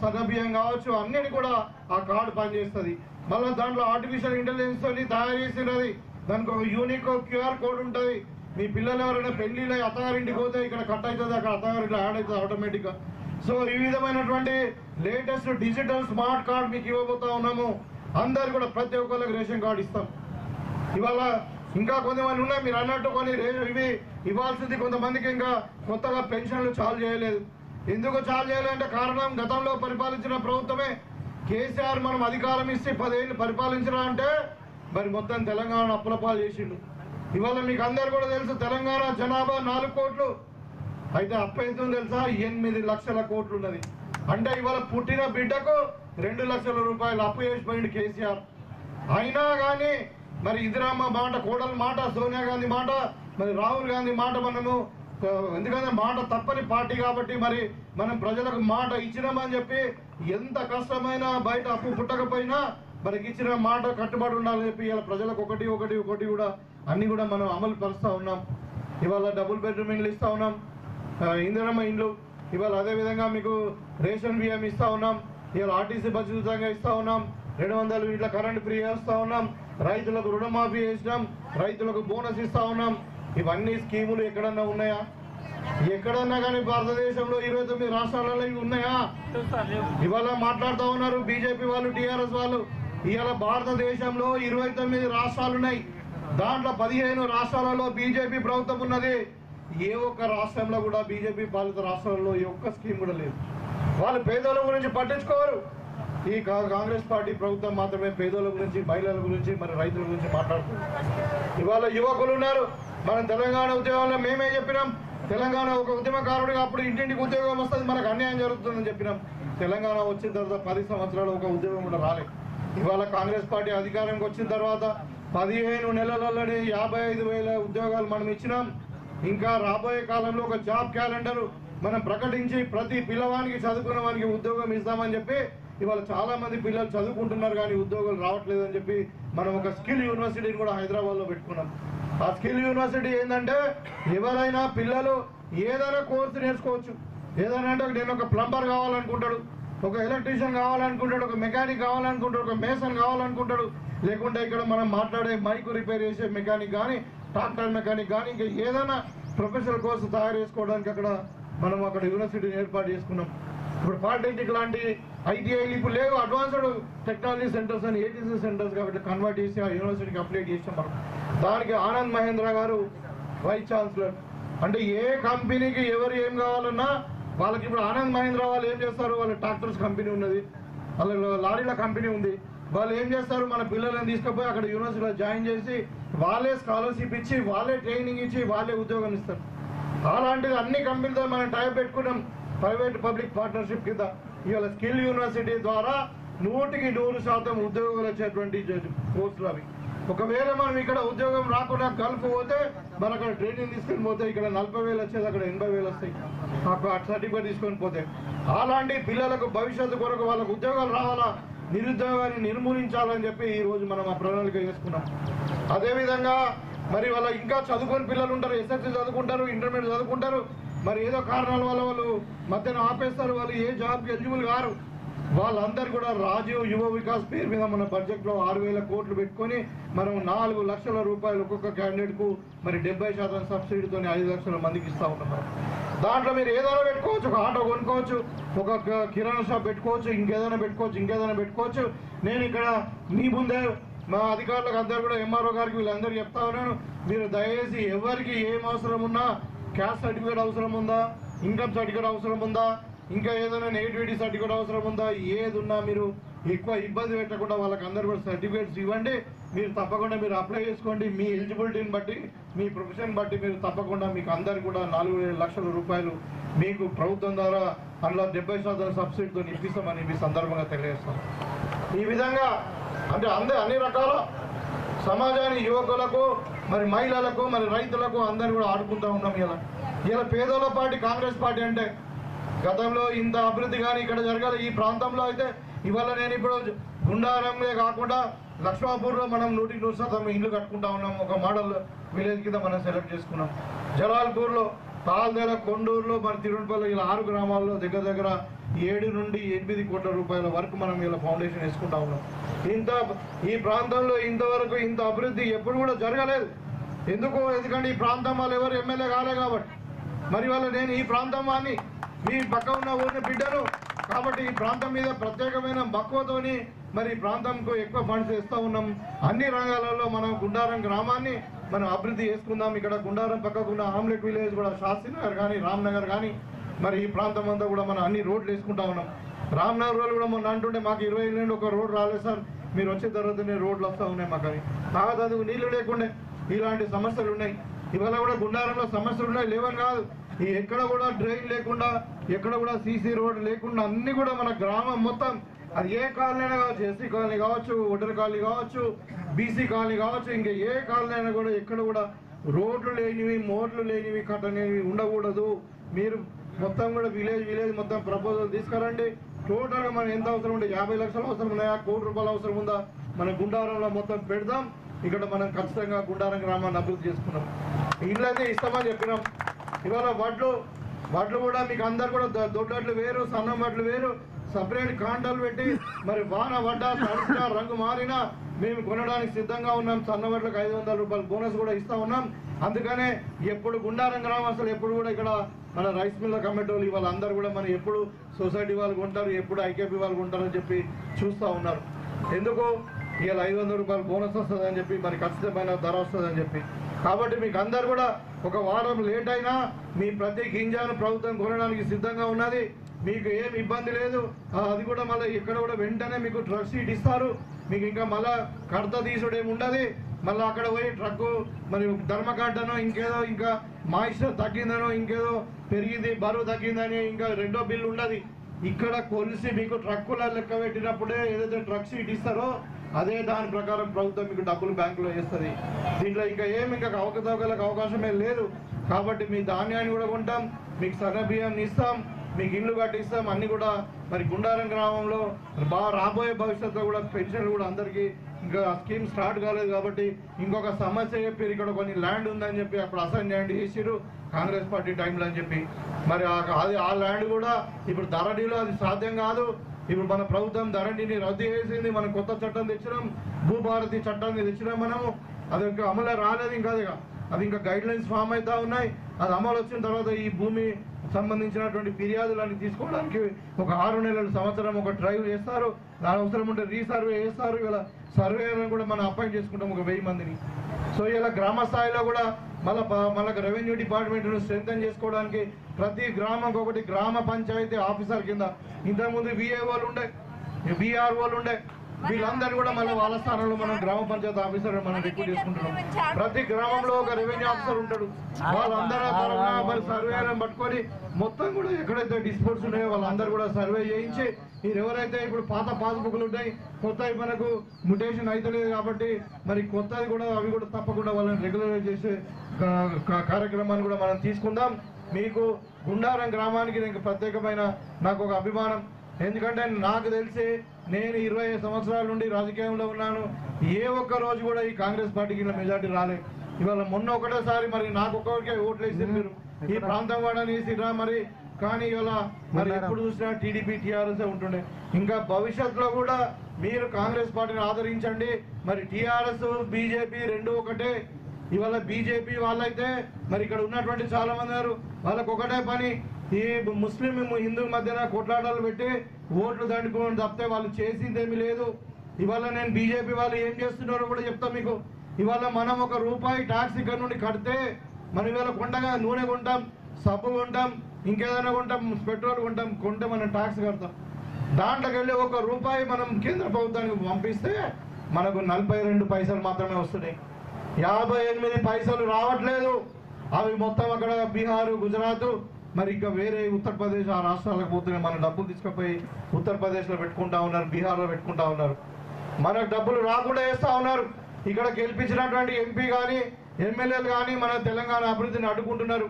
సన్నబియ్యం కావచ్చు, అన్నిటి కూడా ఆ కార్డు పనిచేస్తుంది. మళ్ళీ దాంట్లో ఆర్టిఫిషియల్ ఇంటెలిజెన్స్ తోని తయారు చేసినది. దానికి ఒక యూనిక్ క్యూఆర్ కోడ్ ఉంటుంది. మీ పిల్లలు ఎవరైనా పెళ్లిలో అత్తగారింటికి పోతే ఇక్కడ కట్ అవుతుంది, అక్కడ అత్తగారింట్లో యాడ్ అవుతుంది ఆటోమేటిక్గా. సో ఈ విధమైనటువంటి లేటెస్ట్ డిజిటల్ స్మార్ట్ కార్డ్ మీకు ఇవ్వబోతా ఉన్నాము. అందరు కూడా ప్రతి ఒక్కరికి రేషన్ కార్డు ఇస్తాం. ఇవాళ ఇంకా కొంతమంది ఉన్నాయి, మీరు అన్నట్టు కొన్ని ఇవి ఇవ్వాల్సింది కొంతమందికి ఇంకా కొత్తగా పెన్షన్లు చాలు చేయలేదు. ఎందుకు చాలు చేయాలంటే కారణం గతంలో పరిపాలించిన ప్రభుత్వమే. కేసీఆర్ మనం అధికారం ఇచ్చి 10 ఏళ్ళు పరిపాలించడం అంటే మరి మొత్తం తెలంగాణ అప్పులపాలు చేసిండు. ఇవాళ మీకు అందరు కూడా తెలుసు, తెలంగాణ జనాభా 4 కోట్లు అయితే అప్పు ఎంత తెలుసా? 8 లక్షల కోట్లు ఉన్నది. అంటే ఇవాళ పుట్టిన బిడ్డకు 2 లక్షల రూపాయలు అప్పు చేసిపోయింది కేసీఆర్. అయినా కానీ మరి ఇందిరమ్మ మాట, కోడల మాట, సోనియా గాంధీ మాట, మరి రాహుల్ గాంధీ మాట మనము, ఎందుకంటే మాట తప్పని పార్టీ కాబట్టి మరి మనం ప్రజలకు మాట ఇచ్చినామని చెప్పి ఎంత కష్టమైనా బయట అప్పు పుట్టకపోయినా మనకి ఇచ్చిన మాట కట్టుబడి ఉండాలని చెప్పి ఇలా ప్రజలకు ఒకటి కూడా అన్ని కూడా మనం అమలు పరుస్తూ ఉన్నాం. ఇవాళ డబుల్ బెడ్రూమ్ ఇండ్లు ఇస్తూ ఉన్నాం, ఇందిరమ్మ ఇండ్లు. ఇవాళ అదేవిధంగా మీకు రేషన్ బియ్యం ఇస్తూ ఉన్నాం. ఇవాళ ఆర్టీసీ బస్సు ఉచితంగా ఇస్తూ ఉన్నాం. 200 యూనిట్ల కరెంట్ ఫ్రీ చేస్తూ ఉన్నాం. రైతులకు రుణమాఫీ చేసినాం. రైతులకు బోనస్ ఇస్తూ ఉన్నాం. ఇవన్నీ స్కీములు ఎక్కడన్నా ఉన్నాయా? ఎక్కడన్నా కానీ భారతదేశంలో 29 రాష్ట్రాలలో ఇవి ఉన్నాయా? ఇవాళ మాట్లాడుతూ ఉన్నారు బీజేపీ వాళ్ళు, టీఆర్ఎస్ వాళ్ళు, ఇవాళ భారతదేశంలో 29 రాష్ట్రాలు ఉన్నాయి. దాంట్లో 15 రాష్ట్రాలలో బీజేపీ ప్రభుత్వం ఉన్నది. ఏ ఒక్క రాష్ట్రంలో కూడా బీజేపీ పాలిత రాష్ట్రాల్లో ఏ ఒక్క స్కీమ్ కూడా లేదు. వాళ్ళు పేదోళ్ళ గురించి పట్టించుకోరు. ఈ కాంగ్రెస్ పార్టీ ప్రభుత్వం మాత్రమే పేదోళ్ళ గురించి, మహిళల గురించి, మరి రైతుల గురించి మాట్లాడుతుంది. ఇవాళ యువకులు ఉన్నారు. మనం తెలంగాణ ఉద్యోగంలో మేమే చెప్పినాం, తెలంగాణ ఒక ఉద్యమకారుడిగా అప్పుడు ఇంటింటికి ఉద్యోగం వస్తుంది, మనకు అన్యాయం జరుగుతుందని చెప్పినాం. తెలంగాణ వచ్చిన తర్వాత 10 సంవత్సరాలు ఒక ఉద్యోగం కూడా రాలేదు. ఇవాళ కాంగ్రెస్ పార్టీ అధికారంకి వచ్చిన తర్వాత 15 నెలలలోనే 55,000 ఉద్యోగాలు మనం ఇచ్చినాం. ఇంకా రాబోయే కాలంలో ఒక జాబ్ క్యాలెండర్ మనం ప్రకటించి ప్రతి పిల్లవానికి, చదువుకున్న వానికి ఉద్యోగం ఇస్తామని చెప్పి ఇవాళ చాలా మంది పిల్లలు చదువుకుంటున్నారు కానీ ఉద్యోగాలు రావట్లేదని చెప్పి మనం ఒక స్కిల్ యూనివర్సిటీని కూడా హైదరాబాద్లో పెట్టుకున్నాం. ఆ స్కిల్ యూనివర్సిటీ ఏంటంటే ఎవరైనా పిల్లలు ఏదైనా కోర్సు నేర్చుకోవచ్చు. ఏదైనా అంటే నేను ఒక ప్లంబర్ కావాలనుకుంటాడు, ఒక ఎలక్ట్రీషియన్ కావాలనుకుంటాడు, ఒక మెకానిక్ కావాలనుకుంటాడు, ఒక మేసన్ కావాలనుకుంటాడు, లేకుంటే ఇక్కడ మనం మాట్లాడే మైక్ రిపేర్ చేసే మెకానిక్ కానీ, ట్రాక్టర్ మెకానిక్ కానీ, ఇంకా ఏదైనా ప్రొఫెషనల్ కోర్సు తయారు చేసుకోవడానికి అక్కడ మనం అక్కడ యూనివర్సిటీని ఏర్పాటు చేసుకున్నాం. ఇప్పుడు పాలిటెక్నిక్ లాంటి ఐటీఐలు ఇప్పుడు లేవు, అడ్వాన్స్డ్ టెక్నాలజీ సెంటర్స్ అని ఏటీసీ సెంటర్స్ కాబట్టి కన్వర్ట్ చేసి ఆ యూనివర్సిటీకి అప్లైట్ చేసాం మనం. దానికి ఆనంద్ మహేంద్ర గారు వైస్ ఛాన్సలర్. అంటే ఏ కంపెనీకి ఎవరు ఏం కావాలన్నా వాళ్ళకి ఇప్పుడు ఆనంద్ మహేంద్ర వాళ్ళు ఏం చేస్తారు, వాళ్ళ ట్రాక్టర్స్ కంపెనీ ఉన్నది, వాళ్ళ లారీల కంపెనీ ఉంది. వాళ్ళు ఏం చేస్తారు, మన పిల్లలను తీసుకుపోయి అక్కడ యూనివర్సిటీలో జాయిన్ చేసి వాళ్ళే స్కాలర్షిప్ ఇచ్చి, వాళ్ళే ట్రైనింగ్ ఇచ్చి, వాళ్ళే ఉద్యోగం ఇస్తారు. అలాంటిది అన్ని కంపెనీలతో మనం టైప్ పెట్టుకున్నాం ప్రైవేట్ పబ్లిక్ పార్ట్నర్షిప్ కింద. ఇవాళ స్కిల్ యూనివర్సిటీ ద్వారా 100% ఉద్యోగాలు వచ్చేటువంటి కోర్సులు అవి. ఒకవేళ మనం ఇక్కడ ఉద్యోగం రాకుండా గల్ఫ్ పోతే మనం అక్కడ ట్రైనింగ్ తీసుకొని పోతే ఇక్కడ 40,000 వచ్చేది, అక్కడ 80,000 వస్తాయి సర్టిఫికేట్ తీసుకొని పోతే. అలాంటి పిల్లలకు భవిష్యత్తు కొరకు వాళ్ళకు ఉద్యోగాలు రావాలా, నిరుద్యోగాన్ని నిర్మూలించాలని చెప్పి ఈరోజు మనం ఆ ప్రణాళిక చేసుకున్నాం. అదేవిధంగా మరి వాళ్ళ ఇంకా చదువుకొని పిల్లలు ఉంటారు, ఎస్ఎస్సీ చదువుకుంటారు, ఇంటర్మీడియట్ చదువుకుంటారు, మరి ఏదో కారణాల వల్ల వాళ్ళు మధ్యన ఆపేస్తారు, వాళ్ళు ఏ జాబ్కి ఎలిజిబుల్ కారు. వాళ్ళందరూ కూడా రాజీవ్ యువ వికాస్ పేరు మీద మన బడ్జెట్లో 6,000 కోట్లు పెట్టుకొని మనం 4 లక్షల రూపాయలు ఒక్కొక్క క్యాండిడేట్కు మరి 70% సబ్సిడీతో 5 లక్షల మందికి ఇస్తూ ఉన్నాం. దాంట్లో మీరు ఏదైనా పెట్టుకోవచ్చు, ఒక ఆటో కొనుక్కోవచ్చు, ఒక కిరాణా షాప్ పెట్టుకోవచ్చు, ఇంకేదైనా పెట్టుకోవచ్చు. నేను ఇక్కడ మీ ముందే మా అధికారులకు అందరూ కూడా ఎంఆర్ఓ గారికి వీళ్ళందరూ చెప్తా ఉన్నాను, మీరు దయచేసి ఎవరికి ఏం అవసరం ఉన్నా, క్యాస్ట్ సర్టిఫికేట్ అవసరం ఉందా, ఇన్కమ్ సర్టిఫికేట్ అవసరం ఉందా, ఇంకా ఏదైనా నెగిటివిటీ సర్టిఫికేట్ అవసరం ఉందా, ఏది ఉన్నా మీరు ఎక్కువ ఇబ్బంది పెట్టకుండా వాళ్ళకి అందరూ కూడా సర్టిఫికేట్స్ ఇవ్వండి. మీరు తప్పకుండా మీరు అప్లై చేసుకోండి. మీ ఎలిజిబిలిటీని బట్టి, మీ ప్రొఫెషన్ బట్టి మీరు తప్పకుండా మీకు అందరు కూడా 4 లక్షల రూపాయలు మీకు ప్రభుత్వం ద్వారా అందులో 70% సబ్సిడీతో ఇప్పిస్తామని మీ సందర్భంగా తెలియజేస్తాం. ఈ విధంగా అంటే అన్ని రకాల సమాజాన్ని, యువకులకు, మరి మహిళలకు, మరి రైతులకు అందరూ కూడా ఆడుకుంటూ ఉన్నాం. ఇలా పేదోళ్ళ పార్టీ కాంగ్రెస్ పార్టీ అంటే గతంలో ఇంత అభివృద్ధి కానీ ఇక్కడ జరగాలి ఈ ప్రాంతంలో అయితే. ఇవాళ నేను ఇప్పుడు గుండారంలో కాకుండా లక్ష్మాపూర్లో మనం 100% ఇల్లు కట్టుకుంటా ఉన్నాం. ఒక మోడల్ విలేజ్ కింద మనం సెలెక్ట్ చేసుకున్నాం. జలాల్పూర్లో, తాల్దేర, కొండూరులో, మరి తిరుపతిలో ఇలా 6 గ్రామాల్లో దగ్గర 7 నుండి 8 కోట్ల రూపాయల వరకు మనం ఇలా ఫౌండేషన్ వేసుకుంటా ఉన్నాం. ఈ ప్రాంతంలో ఇంతవరకు ఇంత అభివృద్ధి ఎప్పుడు కూడా జరగలేదు. ఎందుకంటే ఈ ప్రాంతం వాళ్ళు ఎవరు ఎమ్మెల్యే కాలే కాబట్టి. మరి వాళ్ళ నేను ఈ ప్రాంతం వాడిని, మీ పక్క ఉన్న ఊరిని బిడ్డను కాబట్టి ఈ ప్రాంతం మీద ప్రత్యేకమైన మక్కువతోని మరి ఈ ప్రాంతంకు ఎక్కువ ఫండ్స్ ఇస్తూ ఉన్నాం. అన్ని రంగాలలో మనం గుండారం గ్రామాన్ని మనం అభివృద్ధి చేసుకుందాం. ఇక్కడ గుండారం పక్కకున్న ఆమ్లెట్ విలేజ్ కూడా, శాస్త్రీనగర్ కానీ, రామ్నగర్ కానీ, మరి ఈ ప్రాంతం అంతా కూడా మనం అన్ని రోడ్లు వేసుకుంటా ఉన్నాం. రామ్నగర్ వాళ్ళు కూడా మొన్న అంటుంటే మాకు 20 ఏళ్ళు ఒక రోడ్ రాలేదు సార్, మీరు వచ్చిన తర్వాతనే రోడ్లు వస్తూ ఉన్నాయి మాకు అని. తాగదు నీళ్లు లేకుండే ఇలాంటి సమస్యలు ఉన్నాయి. ఇవాళ కూడా గుండారంలో సమస్యలు ఉన్నాయి, లేవని కాదు. ఎక్కడ కూడా డ్రైన్ లేకుండా, ఎక్కడ కూడా సీసీ రోడ్ లేకుండా అన్ని కూడా మన గ్రామం మొత్తం అది ఏ కాలనీ అయినా కావచ్చు, ఎస్సీ కాలనీ కావచ్చు, ఒడ్డర్ కాలనీ కావచ్చు, బీసీ కాలనీ కావచ్చు, ఇంకా ఏ కాలనీ అయినా కూడా ఎక్కడ కూడా రోడ్లు లేనివి, మోర్లు లేనివి, కట్టనేవి ఉండకూడదు. మీరు మొత్తం కూడా విలేజ్ మొత్తం ప్రపోజల్ తీసుకురండి. టోటల్గా మనం ఎంత అవసరం ఉంటే 50 లక్షలు అవసరం ఉన్నాయా, 1 కోటి రూపాయలు అవసరం ఉందా, మన గుండారంలో మొత్తం పెడదాం. ఇక్కడ మనం ఖచ్చితంగా గుండారం గ్రామాన్ని అభివృద్ధి చేసుకున్నాం. ఇల్లు అయితే ఇస్తామని చెప్పినాం. ఇవాళ వడ్లు కూడా మీకు అందరు కూడా దొడ్డట్లు వేరు, సన్నం వడ్లు వేరు, సపరేట్ కాంటాలు పెట్టి మరి వాన వడ్డా, తడిసినా, రంగు మారినా మేము కొనడానికి సిద్ధంగా ఉన్నాం. సన్న వడ్లకు 500 రూపాయలు బోనస్ కూడా ఇస్తా ఉన్నాం. అందుకనే ఎప్పుడు గుండారం గ్రామస్తులు ఎప్పుడు కూడా ఇక్కడ మన రైస్ మిల్ల కమిటీ వాళ్ళు ఇవాళ అందరూ కూడా మనం ఎప్పుడు సొసైటీ వాళ్ళు కొంటారు, ఎప్పుడు ఐకేపీ వాళ్ళు కొంటారని చెప్పి చూస్తూ ఉన్నారు. ఎందుకు ఇవాళ 500 రూపాయలు బోనస్ వస్తుందని చెప్పి మరి ఖచ్చితమైన ధర వస్తుందని చెప్పి. కాబట్టి మీకు అందరు కూడా ఒక వారం లేట్ అయినా మీ ప్రతి గింజను ప్రభుత్వం కొనడానికి సిద్ధంగా ఉన్నది. మీకు ఏం ఇబ్బంది లేదు. అది కూడా మళ్ళీ ఇక్కడ కూడా వెంటనే మీకు ట్రక్ సీట్ ఇస్తారు. మీకు ఇంకా మళ్ళా కడత తీసుడు ఏమి ఉండదు. మళ్ళీ అక్కడ పోయి ట్రక్కు మరి ధర్మకాంటనో ఇంకేదో ఇంకా మాయిశ్చర్ తగ్గిందనో ఇంకేదో పెరిగింది బరువు తగ్గిందని ఇంకా రెండో బిల్లు ఉండదు. ఇక్కడ కొలిసి మీకు ట్రక్కుల లెక్క పెట్టినప్పుడే ఏదైతే ట్రక్ సీట్ ఇస్తారో అదే దాని ప్రకారం ప్రభుత్వం మీకు డబ్బులు బ్యాంకులో వేస్తుంది. దీంట్లో ఇంకా ఇంకా అవకతవకలకు అవకాశమే లేదు. కాబట్టి మీ ధాన్యాన్ని కూడా కొంటాం, మీకు సన్న బియ్యాన్ని ఇస్తాం, మీకు ఇల్లు కట్టిస్తాం. అన్నీ కూడా మరి గుండారం గ్రామంలో బాగా రాబోయే భవిష్యత్తులో కూడా పెన్షన్లు కూడా అందరికీ ఇంకా స్కీమ్ స్టార్ట్ కాలేదు కాబట్టి ఇంకొక సమస్య చెప్పి ఇక్కడ కొన్ని ల్యాండ్ ఉందని చెప్పి అప్పుడు అసైన్ ల్యాండ్ చేసిరు కాంగ్రెస్ పార్టీ టైంలో అని చెప్పి. మరి అది ఆ ల్యాండ్ కూడా ఇప్పుడు ధరణిలో అది సాధ్యం కాదు. ఇప్పుడు మన ప్రభుత్వం ధరణిని రద్దు చేసింది. మనం కొత్త చట్టం తెచ్చినాం, భూభారతి చట్టాన్ని తెచ్చినాం. మనము అది ఇంకా అమలు రాలేదు. ఇంకా అది ఇంకా గైడ్ లైన్స్ ఫామ్ అవుతా ఉన్నాయి. అది అమలు వచ్చిన తర్వాత ఈ భూమి సంబంధించినటువంటి ఫిర్యాదులన్నీ తీసుకోవడానికి ఒక 6 నెలల సంవత్సరం ఒక డ్రైవ్ చేస్తారు. దాని అవసరం ఉంటే రీసర్వే చేస్తారు. ఇలా సర్వేలను కూడా మనం అపాయింట్ చేసుకుంటాం ఒక 1000 మందిని. సో ఇలా గ్రామ స్థాయిలో కూడా మళ్ళీ రెవెన్యూ డిపార్ట్మెంట్ను స్ట్రెంథన్ చేసుకోవడానికి ప్రతి గ్రామంకి ఒకటి గ్రామ పంచాయతీ ఆఫీసర్ కింద ఇంతకుముందు విఏఓలు ఉండే, బీఆర్ఓలు ఉండే, వీళ్ళందరూ కూడా మళ్ళీ వాళ్ళ స్థానంలో మనం గ్రామ పంచాయతీ ఆఫీసర్ మనం రిక్రూట్ చేసుకుంటున్నాం. ప్రతి గ్రామంలో ఒక రెవెన్యూ ఆఫీసర్ ఉంటాడు. వాళ్ళందరూ మరి సర్వేలను పట్టుకొని మొత్తం కూడా ఎక్కడైతే డిస్ప్యూట్స్ ఉన్నాయో వాళ్ళందరూ కూడా సర్వే చేయించి మీరు ఎవరైతే ఇప్పుడు పాత పాస్బుక్లు ఉన్నాయి, కొత్తవి మనకు మ్యుటేషన్ అవుతలేదు కాబట్టి మరి కొత్తది కూడా అవి కూడా తప్పకుండా వాళ్ళని రెగ్యులరైజ్ చేసే కార్యక్రమాన్ని కూడా మనం తీసుకుందాం. మీకు గుండారం గ్రామానికి నేను ప్రత్యేకమైన నాకు ఒక అభిమానం. ఎందుకంటే నాకు తెలిసి నేను 25 సంవత్సరాల నుండి రాజకీయంలో ఉన్నాను. ఏ ఒక్క రోజు కూడా ఈ కాంగ్రెస్ పార్టీకి మెజార్టీ రాలేదు. ఇవాళ మొన్న ఒకటేసారి మరి నాకు ఒక్కరికే ఓట్లు వేసి మీరు ఈ ప్రాంతం వాడని వేసిరా మరి. కానీ ఇవాళ మరి ఎప్పుడు చూసినా టీడీపీ టీఆర్ఎస్ ఉంటుండే. ఇంకా భవిష్యత్తులో కూడా మీరు కాంగ్రెస్ పార్టీని ఆదరించండి. మరి టీఆర్ఎస్ బీజేపీ రెండు ఒకటే. ఇవాళ బీజేపీ వాళ్ళైతే మరి ఇక్కడ ఉన్నటువంటి చాలా మంది ఉన్నారు, వాళ్ళకు ఒకటే పని ఈ ముస్లిం హిందూ మధ్యన కొట్లాటలు పెట్టి ఓట్లు దండుకోవడం తప్పితే వాళ్ళు చేసిందేమీ లేదు. ఇవాళ నేను బీజేపీ వాళ్ళు ఏం చేస్తున్నారో కూడా చెప్తాం మీకు. ఇవాళ మనం ₹1 ట్యాక్స్ ఇక్కడ నుండి కడితే మనం ఇవాళ కొండగా నూనె కొంటాం, సబ్బు కొంటాం, ఇంకేదైనా కొంటాం, పెట్రోల్ కొంటే మనం ట్యాక్స్ కడతాం. దాంట్లోకి వెళ్ళి ₹1 మనం కేంద్ర ప్రభుత్వానికి పంపిస్తే మనకు 42 పైసలు మాత్రమే వస్తున్నాయి. 58 పైసలు రావట్లేదు. అవి మొత్తం అక్కడ బీహారు, గుజరాత్, మరి ఇంకా వేరే ఉత్తరప్రదేశ్ ఆ రాష్ట్రాలకు పోతున్నాయి. మన డబ్బులు తీసుకుపోయి ఉత్తరప్రదేశ్లో పెట్టుకుంటా ఉన్నారు, బీహార్లో పెట్టుకుంటా ఉన్నారు. మనకు డబ్బులు రాకుండా వేస్తూ ఉన్నారు. ఇక్కడ గెలిపించినటువంటి ఎంపీ కానీ ఎమ్మెల్యేలు కానీ మన తెలంగాణ అభివృద్ధిని అడ్డుకుంటున్నారు.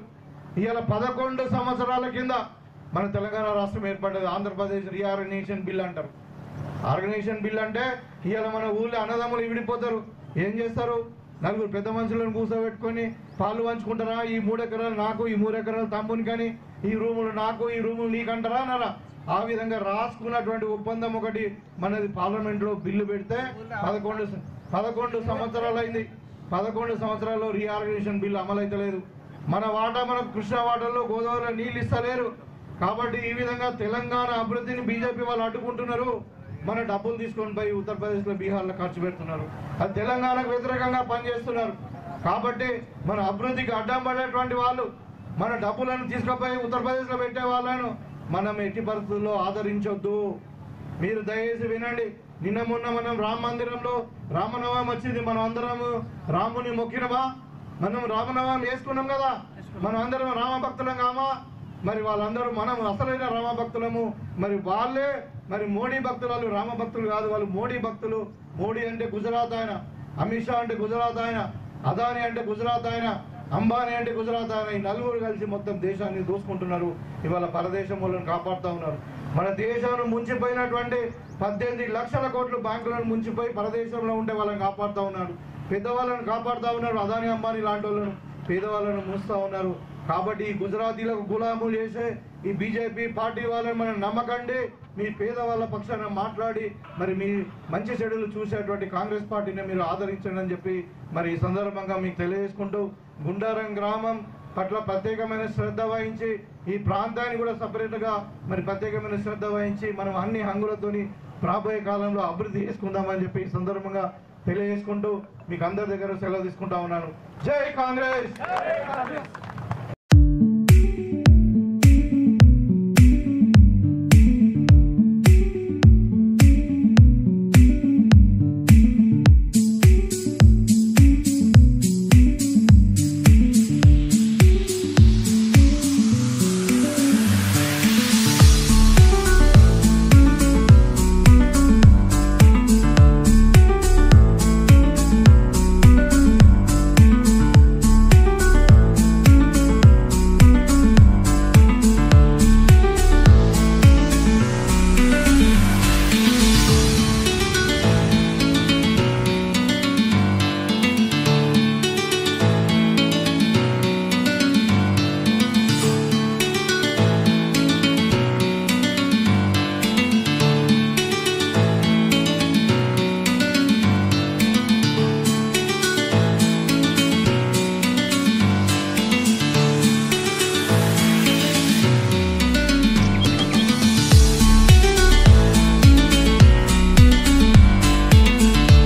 ఇవాళ 11 సంవత్సరాల కింద మన తెలంగాణ రాష్ట్రం ఏర్పడ్డది. ఆంధ్రప్రదేశ్ రీఆర్గనైజేషన్ బిల్ అంటారు. ఆర్గనైజేషన్ బిల్ అంటే ఇవాళ మన ఊళ్ళో అన్నదమ్ములు విడిపోతారు. ఏం చేస్తారు? 4 పెద్ద మనుషులను కూర్చోబెట్టుకొని పాలు పంచుకుంటారా? ఈ 3 ఎకరాలు నాకు, ఈ 3 ఎకరాలు తమ్ముని, కానీ ఈ రూములు నాకు, ఈ రూములు నీకంటారా అన్నారా? ఆ విధంగా రాసుకున్నటువంటి ఒప్పందం ఒకటి మనది పార్లమెంట్లో బిల్లు పెడితే 11 సంవత్సరాలు అయింది. 11 సంవత్సరాల్లో రీఆర్గనైజేషన్ బిల్లు అమలు అయితలేదు. మన వాటా మనకు కృష్ణా వాటర్లో గోదావరిలో నీళ్ళు ఇస్తలేరు. కాబట్టి ఈ విధంగా తెలంగాణ అభివృద్ధిని బీజేపీ వాళ్ళు అడ్డుకుంటున్నారు. మన డబ్బులు తీసుకొని పోయి ఉత్తరప్రదేశ్లో, బీహార్లో ఖర్చు పెడుతున్నారు. అది తెలంగాణకు వ్యతిరేకంగా పనిచేస్తున్నారు. కాబట్టి మన అభివృద్ధికి అడ్డం పడేటువంటి వాళ్ళు మన డబ్బులను తీసుకుపోయి ఉత్తరప్రదేశ్లో పెట్టే వాళ్ళను మనం ఎట్టి పరిస్థితుల్లో ఆదరించొద్దు. మీరు దయచేసి వినండి. నిన్న మొన్న మనం రామ మందిరంలో రామనవమి వచ్చింది. మనం అందరము రాముని మొక్కినమా? మనం రామనవమి చేసుకున్నాం కదా. మనం అందరం రామ భక్తులం కామా? మరి వాళ్ళందరూ మనం అసలైన రామ భక్తులము. మరి వాళ్ళే మరి మోడీ భక్తులు. వాళ్ళు రామ భక్తులు కాదు, వాళ్ళు మోడీ భక్తులు. మోడీ అంటే గుజరాత్ ఆయన, అమిత్ షా అంటే గుజరాత్ ఆయన, అదానీ అంటే గుజరాత్ ఆయన, అంబానీ అంటే గుజరాత్ ఆయన. ఈ నలుగురు కలిసి మొత్తం దేశాన్ని దోసుకుంటున్నారు. ఇవాళ పరదేశం వాళ్ళని కాపాడుతూ ఉన్నారు. మన దేశాన్ని ముంచిపోయినటువంటి 18 లక్షల కోట్లు బ్యాంకులను ముంచిపోయి పరదేశంలో ఉండే వాళ్ళని కాపాడుతూ ఉన్నారు. పెద్దవాళ్ళని కాపాడుతూ ఉన్నారు. అదానీ, అంబానీ లాంటి వాళ్ళను, పేదవాళ్ళను మూస్తూ ఉన్నారు. కాబట్టి ఈ గుజరాతీలకు గులాములు చేసే ఈ బీజేపీ పార్టీ వాళ్ళని మనం నమ్మకండి. మీ పేదవాళ్ళ పక్షాన మాట్లాడి మరి మీ మంచి చెడులు చూసేటువంటి కాంగ్రెస్ పార్టీని మీరు ఆదరించండి అని చెప్పి మరి ఈ సందర్భంగా మీకు తెలియజేసుకుంటూ, గుండారం గ్రామం పట్ల ప్రత్యేకమైన శ్రద్ధ వహించి ఈ ప్రాంతాన్ని కూడా సపరేట్గా మరి ప్రత్యేకమైన శ్రద్ధ వహించి మనం అన్ని హంగులతోని రాబోయే కాలంలో అభివృద్ధి చేసుకుందామని చెప్పి ఈ సందర్భంగా తెలియజేసుకుంటూ మీకు అందరి దగ్గర సెలవు తీసుకుంటా ఉన్నాను. జై కాంగ్రెస్.